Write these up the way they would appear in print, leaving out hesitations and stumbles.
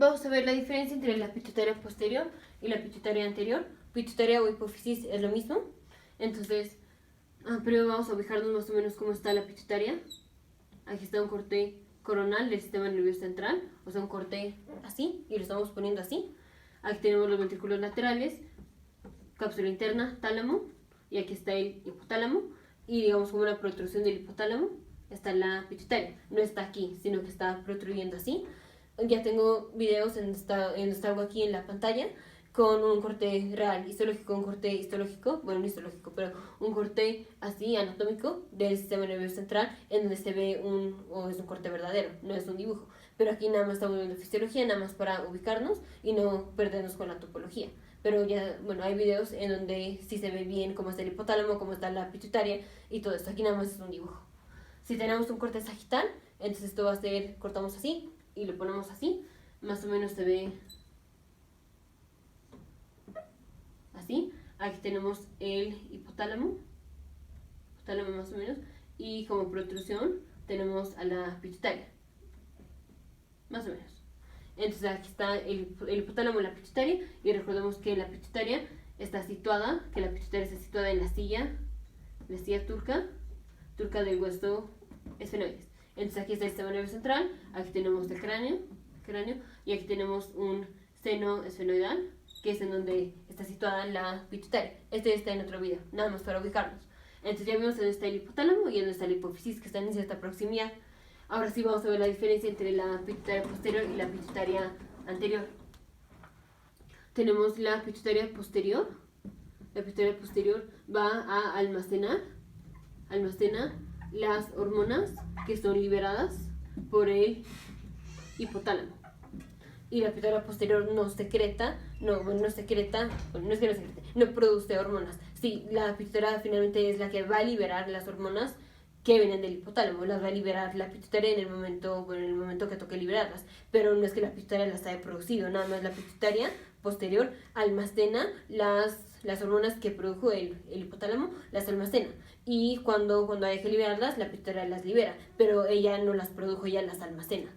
Vamos a ver la diferencia entre la pituitaria posterior y la pituitaria anterior. Pituitaria o hipófisis es lo mismo. Entonces, primero vamos a ubicarnos más o menos cómo está la pituitaria. Aquí está un corte coronal del sistema nervioso central, o sea, un corte así, y lo estamos poniendo así. Aquí tenemos los ventrículos laterales, cápsula interna, tálamo, y aquí está el hipotálamo, y digamos como una protrusión del hipotálamo está la pituitaria. No está aquí, sino que está protruyendo así. Ya tengo videos en donde algo aquí en la pantalla con un corte real histológico, un corte histológico, bueno, no histológico, pero un corte así anatómico del sistema nervioso central en donde se ve o es un corte verdadero, no es un dibujo. Pero aquí nada más estamos viendo fisiología, nada más para ubicarnos y no perdernos con la topología. Pero ya, bueno, hay videos en donde sí se ve bien cómo está el hipotálamo, cómo está la pituitaria y todo esto. Aquí nada más es un dibujo. Si tenemos un corte sagital, entonces esto va a ser, cortamos así y lo ponemos así, más o menos se ve así. Aquí tenemos el hipotálamo más o menos, y como protrusión tenemos a la pituitaria, más o menos. Entonces aquí está el hipotálamo y la pituitaria, y recordemos que la pituitaria está situada, en la silla turca del hueso esfenoides. Entonces aquí está el sistema nervioso central, aquí tenemos el cráneo, y aquí tenemos un seno esfenoidal, que es en donde está situada la pituitaria. Este está en otro video, nada más para ubicarnos. Entonces ya vimos dónde está el hipotálamo y dónde está la hipófisis, que están en cierta proximidad. Ahora sí vamos a ver la diferencia entre la pituitaria posterior y la pituitaria anterior. Tenemos la pituitaria posterior. La pituitaria posterior va a almacena las hormonas que son liberadas por el hipotálamo. Y la pituitaria posterior no produce hormonas. Sí, la pituitaria finalmente es la que va a liberar las hormonas que vienen del hipotálamo, las va a liberar la pituitaria en el momento que toque liberarlas, pero no es que la pituitaria las haya producido, nada más la pituitaria posterior almacena las hormonas que produjo el hipotálamo, las almacena, y cuando hay que liberarlas, la pituitaria las libera, pero ella no las produjo, ella las almacena.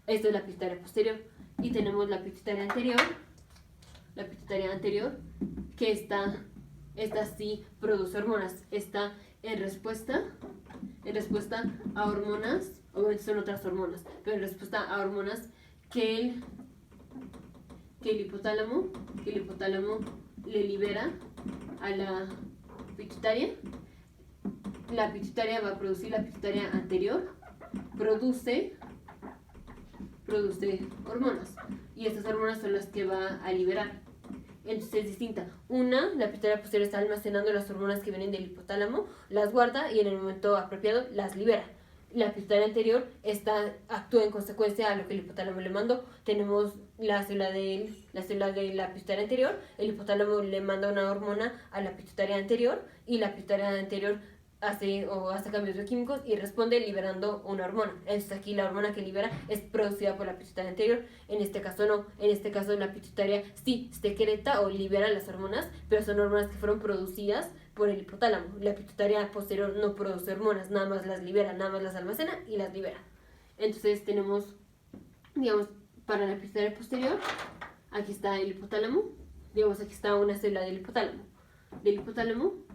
Esto es la pituitaria posterior. Y tenemos la pituitaria anterior, que esta sí produce hormonas, está en respuesta a hormonas, obviamente son otras hormonas, pero en respuesta a hormonas que el hipotálamo le libera a la pituitaria. La pituitaria va a producir, la pituitaria anterior produce hormonas, y estas hormonas son las que va a liberar. Entonces es distinta. La pituitaria posterior está almacenando las hormonas que vienen del hipotálamo, las guarda y en el momento apropiado las libera. La pituitaria anterior actúa en consecuencia a lo que el hipotálamo le mandó. Tenemos la célula de la pituitaria anterior, el hipotálamo le manda una hormona a la pituitaria anterior, y la pituitaria anterior hace cambios bioquímicos y responde liberando una hormona. Entonces aquí la hormona que libera es producida por la pituitaria anterior. En este caso no, en este caso la pituitaria sí secreta o libera las hormonas, pero son hormonas que fueron producidas por el hipotálamo. La pituitaria posterior no produce hormonas, nada más las libera, nada más las almacena y las libera. Entonces tenemos, digamos, para la pituitaria posterior, aquí está el hipotálamo, digamos, aquí está una célula del hipotálamo,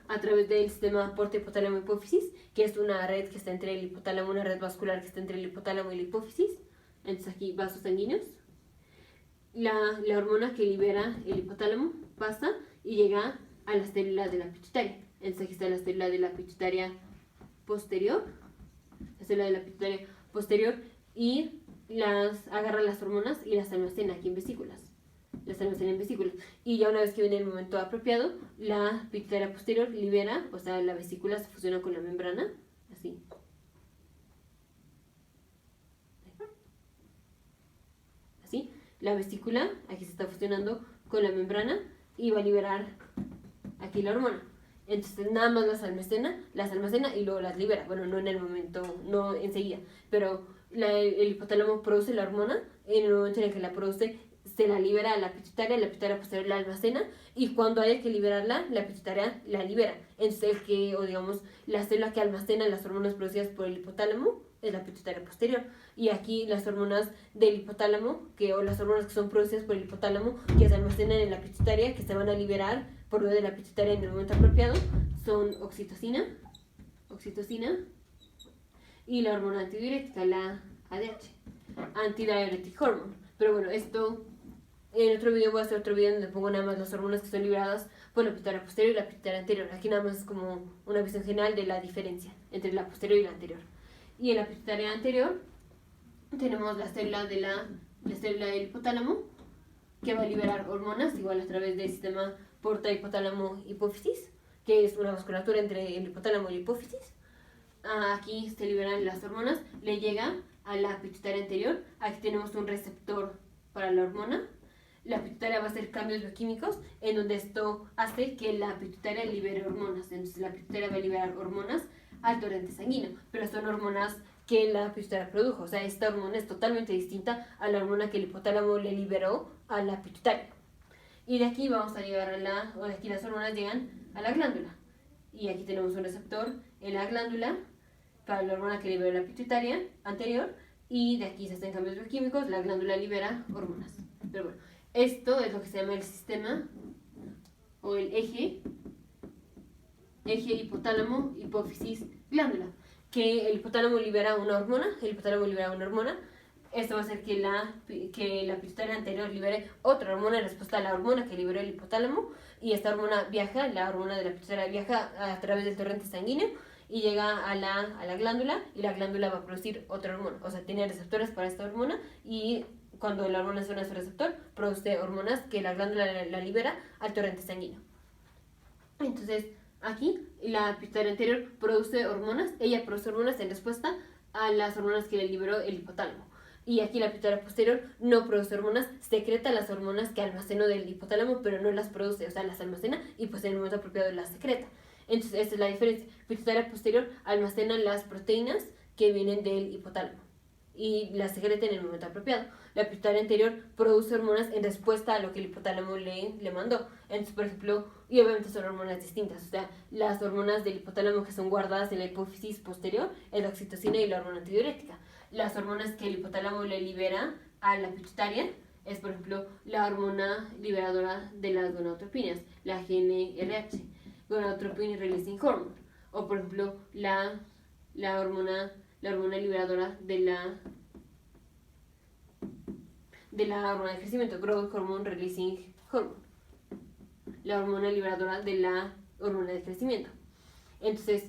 a través del sistema porta hipotálamo hipófisis, que es una red que está entre el hipotálamo, una red vascular que está entre el hipotálamo y la hipófisis. Entonces aquí vasos sanguíneos. La hormona que libera el hipotálamo pasa y llega a las células de la pituitaria. Entonces aquí está la célula de la pituitaria posterior, y agarra las hormonas y las almacena aquí en vesículas. Y ya una vez que viene el momento apropiado, la pituitaria posterior libera, o sea, la vesícula se fusiona con la membrana, así. La vesícula aquí se está fusionando con la membrana y va a liberar aquí la hormona. Entonces nada más las almacena y luego las libera. Bueno, no en el momento, no enseguida, pero el hipotálamo produce la hormona, en el momento en el que la produce se la libera a la pituitaria posterior la almacena, y cuando haya que liberarla, la pituitaria la libera. Entonces la célula que almacena las hormonas producidas por el hipotálamo es la pituitaria posterior. Y aquí las hormonas del hipotálamo, o las hormonas que son producidas por el hipotálamo, que se almacenan en la pituitaria, que se van a liberar por medio de la pituitaria en el momento apropiado, son oxitocina y la hormona antidiurética, la ADH, antidiuretic hormone. Pero bueno, esto en otro video voy a hacer otro video donde pongo nada más las hormonas que son liberadas por la pituitaria posterior y la pituitaria anterior. Aquí nada más es como una visión general de la diferencia entre la posterior y la anterior. Y en la pituitaria anterior tenemos la célula del hipotálamo, que va a liberar hormonas igual a través del sistema porta hipotálamo hipófisis, que es una vasculatura entre el hipotálamo y la hipófisis. Aquí se liberan las hormonas, le llega a la pituitaria anterior. Aquí tenemos un receptor para la hormona. La pituitaria va a hacer cambios bioquímicos en donde esto hace que la pituitaria libere hormonas. Entonces la pituitaria va a liberar hormonas al torrente sanguíneo, pero son hormonas que la pituitaria produjo. O sea, esta hormona es totalmente distinta a la hormona que el hipotálamo le liberó a la pituitaria. Y de aquí vamos a llegar de aquí las hormonas llegan a la glándula. Y aquí tenemos un receptor en la glándula para la hormona que liberó la pituitaria anterior. Y de aquí se hacen cambios bioquímicos, la glándula libera hormonas. Pero bueno, esto es lo que se llama el sistema o el eje hipotálamo, hipófisis, glándula. Que el hipotálamo libera una hormona, Esto va a hacer que la pituitaria anterior libere otra hormona en respuesta a la hormona que liberó el hipotálamo. Y esta hormona la hormona de la pituitaria viaja a través del torrente sanguíneo y llega a la glándula, y la glándula va a producir otra hormona. O sea, tiene receptores para esta hormona, y cuando la hormona suena a su receptor, produce hormonas que la glándula la libera al torrente sanguíneo. Entonces, aquí la pituitaria anterior produce hormonas, ella produce hormonas en respuesta a las hormonas que le liberó el hipotálamo. Y aquí la pituitaria posterior no produce hormonas, secreta las hormonas que almacenó del hipotálamo, pero no las produce, o sea, las almacena y pues en el momento apropiado las secreta. Entonces, esta es la diferencia. Pituitaria posterior almacena las proteínas que vienen del hipotálamo y las secreta en el momento apropiado. La pituitaria anterior produce hormonas en respuesta a lo que el hipotálamo le mandó. Entonces, por ejemplo, y obviamente son hormonas distintas. O sea, las hormonas del hipotálamo que son guardadas en la hipófisis posterior es la oxitocina y la hormona antidiurética. Las hormonas que el hipotálamo le libera a la pituitaria es, por ejemplo, la hormona liberadora de las gonadotropinas, la GnRH, gonadotropin releasing hormone. O, por ejemplo, la hormona liberadora de la hormona de crecimiento, growth hormone releasing hormone, la hormona liberadora de la hormona de crecimiento. Entonces,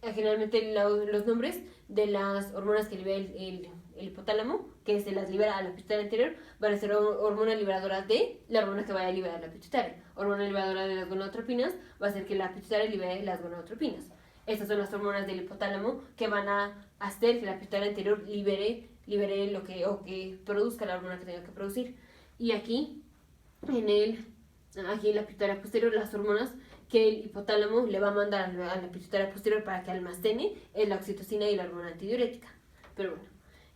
generalmente los nombres de las hormonas que libera el hipotálamo, que se las libera a la pituitaria anterior, van a ser hormona liberadora de la hormona que vaya a liberar la pituitaria. Hormona liberadora de las gonadotropinas va a hacer que la pituitaria libere las gonadotropinas. Estas son las hormonas del hipotálamo que van a hacer que la pituitaria anterior libere que produzca la hormona que tenga que producir. Y aquí en la pituitaria posterior, las hormonas que el hipotálamo le va a mandar a la pituitaria posterior para que almacene es la oxitocina y la hormona antidiurética. Pero bueno,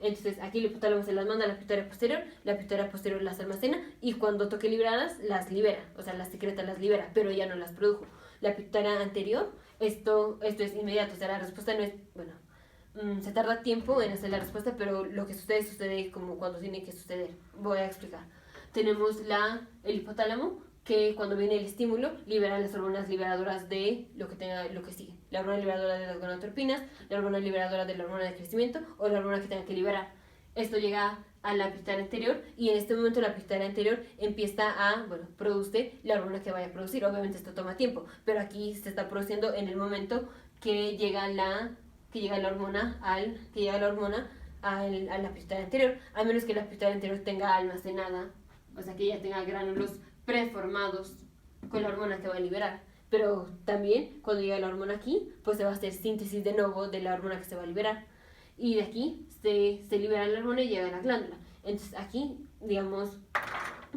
entonces aquí el hipotálamo se las manda a la pituitaria posterior las almacena, y cuando toque liberarlas, las libera, o sea, las secreta, las libera, pero ya no las produjo. La pituitaria anterior, esto es inmediato, o sea, la respuesta no es, bueno, se tarda tiempo en hacer la respuesta, pero lo que sucede como cuando tiene que suceder. Voy a explicar. Tenemos el hipotálamo, que cuando viene el estímulo libera las hormonas liberadoras de lo que sigue. La hormona liberadora de las gonadotropinas, la hormona liberadora de la hormona de crecimiento o la hormona que tenga que liberar. Esto llega a la pituitaria anterior, y en este momento la pituitaria anterior empieza produce la hormona que vaya a producir. Obviamente esto toma tiempo, pero aquí se está produciendo en el momento que llega la hormona a la pituitaria anterior, a menos que la pituitaria anterior tenga almacenada, o sea, que ya tenga gránulos preformados con la hormona que va a liberar. Pero también cuando llega la hormona aquí, pues se va a hacer síntesis de nuevo de la hormona que se va a liberar, y de aquí se libera la hormona y llega a la glándula. Entonces aquí, digamos,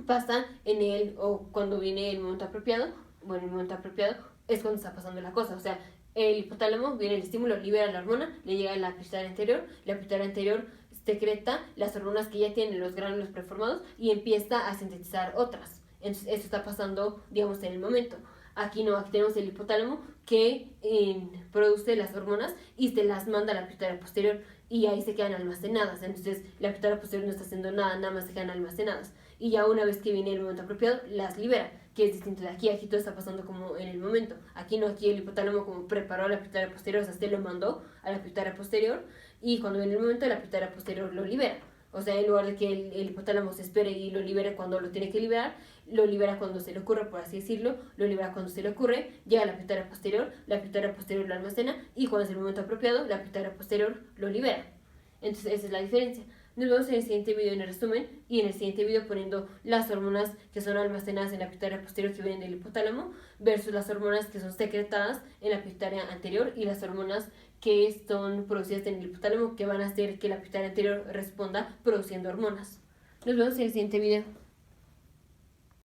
pasa cuando viene el momento apropiado. Bueno, el momento apropiado es cuando está pasando la cosa, o sea, el hipotálamo, viene el estímulo, libera la hormona, le llega a la pituitaria anterior secreta las hormonas que ya tienen los gránulos preformados y empieza a sintetizar otras. Entonces, eso está pasando, digamos, en el momento. Aquí no, aquí tenemos el hipotálamo que produce las hormonas y se las manda a la pituitaria posterior. y ahí se quedan almacenadas. Entonces la pituitaria posterior no está haciendo nada, nada más se quedan almacenadas. Y ya una vez que viene el momento apropiado, las libera, que es distinto de aquí. Aquí todo está pasando como en el momento. Aquí no, aquí el hipotálamo como preparó a la pituitaria posterior, o sea, se lo mandó a la pituitaria posterior, y cuando viene el momento, la pituitaria posterior lo libera. O sea, en lugar de que el hipotálamo se espere y lo libere cuando lo tiene que liberar, lo libera cuando se le ocurre, por así decirlo, lo libera cuando se le ocurre, llega a la pituitaria posterior lo almacena, y cuando es el momento apropiado, la pituitaria posterior lo libera. Entonces esa es la diferencia. Nos vemos en el siguiente video en el resumen, y en el siguiente video poniendo las hormonas que son almacenadas en la pituitaria posterior que vienen del hipotálamo versus las hormonas que son secretadas en la pituitaria anterior, y las hormonas que son producidas en el hipotálamo que van a hacer que la pituitaria anterior responda produciendo hormonas. Nos vemos en el siguiente video.